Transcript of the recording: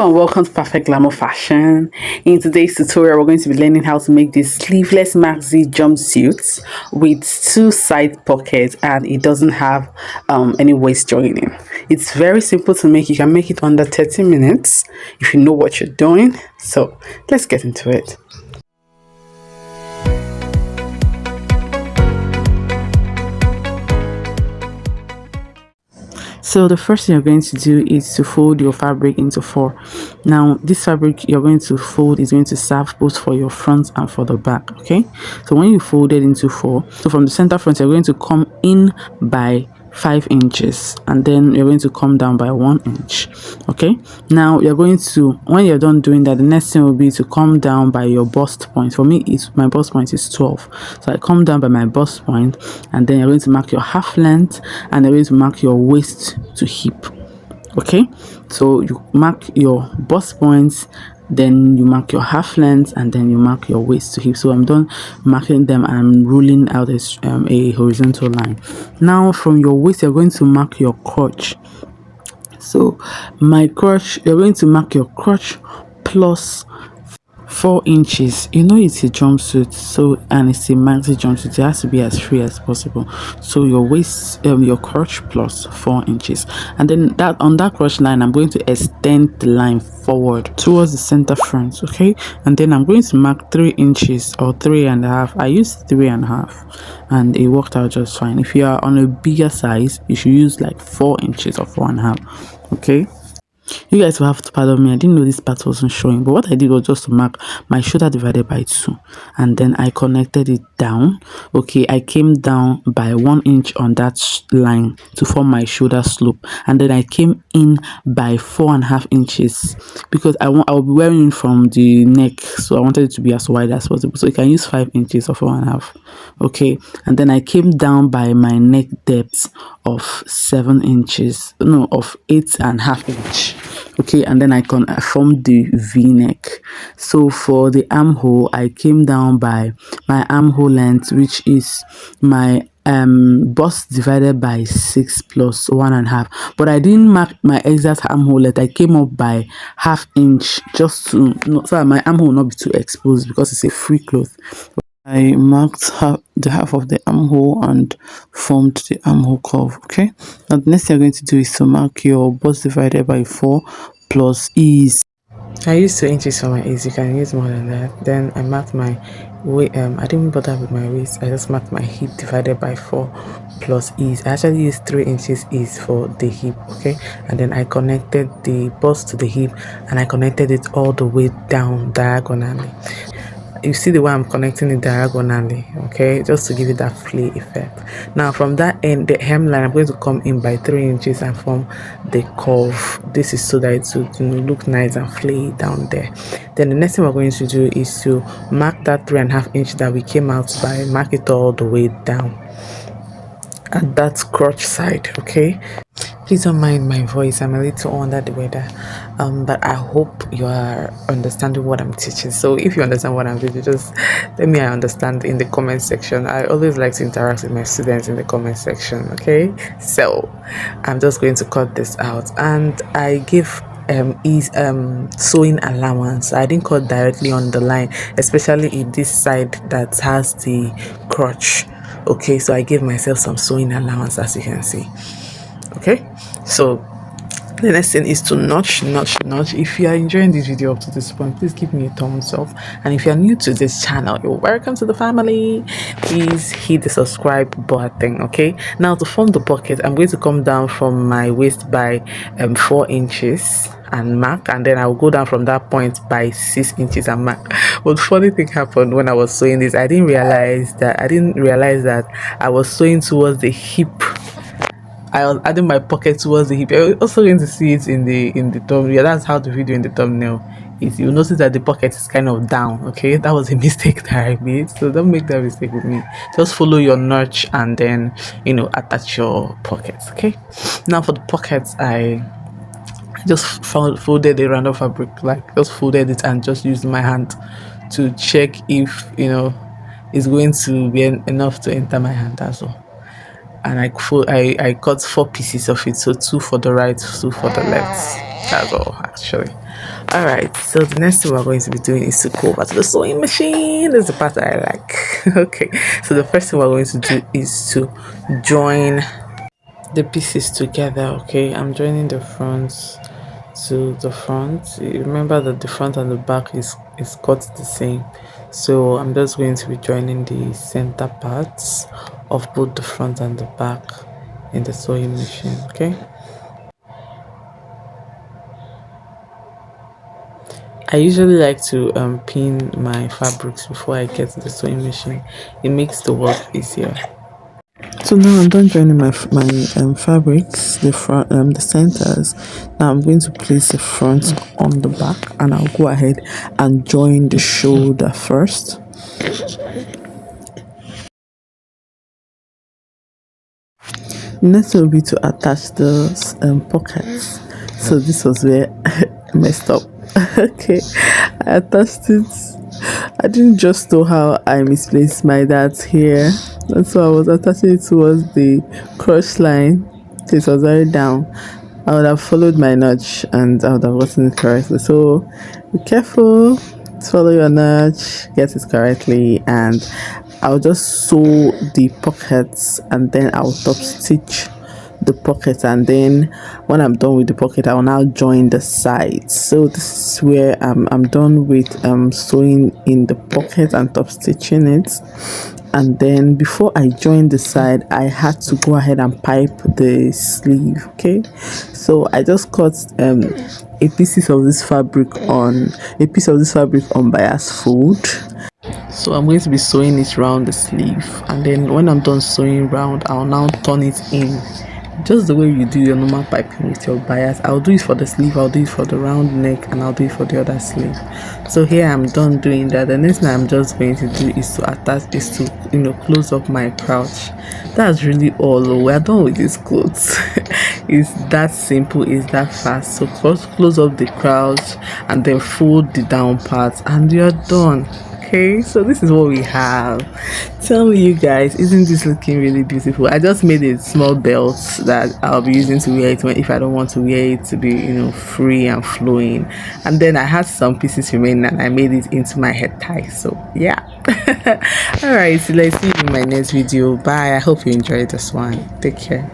Hello and welcome to Perfect Glamour Fashion. In today's tutorial, we're going to be learning how to make this sleeveless maxi jumpsuit with two side pockets, and it doesn't have any waist joining. It's very simple to make. You can make it under 30 minutes if you know what you're doing. So let's get into it. So the first thing you're going to do is to fold your fabric into four. Now this fabric you're going to fold is going to serve both for your front and for the back. Okay, so when you fold it into four, so from the center front you're going to come in by 5 inches, and then you're going to come down by 1 inch. Okay, now you're going to, when you're done doing that, the next thing will be to come down by your bust point. For me, my bust point is 12, so I come down by my bust point, and then you're going to mark your half length, and you're going to mark your waist to hip. Okay, so you mark your bust points, then you mark your half length, and then you mark your waist to hip. So I'm done marking them, and I'm ruling out a horizontal line. Now from your waist you're going to mark your crotch. So my crotch, you're going to mark your crotch plus 4 inches. You know it's a jumpsuit, so, and it's a maxi jumpsuit, it has to be as free as possible. So your waist, your crotch plus 4 inches, and then that on that crotch line I'm going to extend the line forward towards the center front. Okay, and then I'm going to mark 3 inches or 3.5. I used 3.5 and it worked out just fine. If you are on a bigger size, you should use like 4 inches or 4.5. okay, you guys will have to pardon me, I didn't know this part wasn't showing, but what I did was just to mark my shoulder divided by 2, and then I connected it down. Okay, I came down by 1 inch on that line to form my shoulder slope, and then I came in by 4.5 inches because I'll be wearing it from the neck, so I wanted it to be as wide as possible, so you can use 5 inches or 4.5. okay, and then I came down by my neck depth of 7 inches, no, of 8.5 inch. Okay, and then I formed the v-neck. So for the armhole, I came down by my armhole length, which is my bust divided by 6 plus 1.5, but I didn't mark my exact armhole length. I came up by half inch just to so that my armhole will not be too exposed because it's a free cloth. I marked the half of the armhole and formed the armhole curve. Okay, now the next thing you're going to do is to mark your bust divided by 4 plus ease. I used 2 inches for my ease. You can use more than that. Then I marked my weight. I didn't bother with my waist. I just marked my hip divided by 4 plus ease. I actually used 3 inches ease for the hip. Okay, and then I connected the bust to the hip, and I connected it all the way down diagonally. You see the way I'm connecting it diagonally, okay, just to give it that flay effect. Now from that end, the hemline, I'm going to come in by 3 inches and form the curve. This is so that it will look nice and flay down there. Then the next thing we're going to do is to mark that 3.5 inch that we came out by, mark it all the way down at that crotch side. Okay, please don't mind my voice, I'm a little under the weather, but I hope you are understanding what I'm teaching. So if you understand what I'm teaching, just let me understand in the comment section. I always like to interact with my students in the comment section. Okay, so I'm just going to cut this out, and I give sewing allowance. I didn't cut directly on the line, especially in this side that has the crotch. Okay, so I gave myself some sewing allowance, as you can see. Okay, so the next thing is to notch. If you are enjoying this video up to this point, please give me a thumbs up, and if you are new to this channel, you're welcome to the family. Please hit the subscribe button. Okay, now to form the pocket, I'm going to come down from my waist by 4 inches and mark, and then I'll go down from that point by 6 inches and mark. But funny thing happened when I was sewing this. I didn't realize that I was sewing towards the hip. I was adding my pocket towards the hip. You're also going to see it in the thumbnail. Yeah, that's how the video in the thumbnail is. You'll notice that the pocket is kind of down. Okay, that was a mistake that I made, so don't make that mistake with me. Just follow your notch and then attach your pockets. Okay, now for the pockets, I just folded the random fabric, like just folded it and just used my hand to check if it's going to be enough to enter my hand as well. And I cut 4 pieces of it, so 2 for the right, 2 for the left. That's all actually. All right, so the next thing we're going to be doing is to go over to the sewing machine. This is the part that I like. Okay, so the first thing we're going to do is to join the pieces together. Okay, I'm joining the fronts to the front. Remember that the front and the back is cut the same, so I'm just going to be joining the center parts of both the front and the back in the sewing machine. Okay, I usually like to pin my fabrics before I get to the sewing machine. It makes the work easier. So now I'm done joining my fabrics, the front, the centers. Now I'm going to place the front on the back, and I'll go ahead and join the shoulder first. Next will be to attach the pockets. So this was where I messed up. Okay, I attached it. I didn't just know how I misplaced my darts here. That's why I was attaching it towards the cross line. It was very down. I would have followed my notch and I would have gotten it correctly. So be careful, follow your notch, get it correctly, and I'll just sew the pockets and then I'll top stitch the pocket, and then when I'm done with the pocket I will now join the sides. So this is where I'm done with sewing in the pocket and top stitching it, and then before I join the side I had to go ahead and pipe the sleeve. Okay, so I just cut a piece of this fabric on bias fold. So I'm going to be sewing it round the sleeve, and then when I'm done sewing round I'll now turn it in just the way you do your normal piping with your bias. I'll do it for the sleeve, I'll do it for the round neck, and I'll do it for the other sleeve. So here I'm done doing that. The next thing I'm just going to do is to attach, is to close up my crotch. That's really all. We're done with these clothes. It's that simple, it's that fast. So close up the crotch and then fold the down part and you're done. Okay, so this is what we have. Tell me, you guys, isn't this looking really beautiful? I just made a small belt that I'll be using to wear it if I don't want to wear it to be free and flowing, and then I had some pieces remaining and I made it into my head tie. So yeah. All right, so let's see you in my next video. Bye. I hope you enjoyed this one. Take care.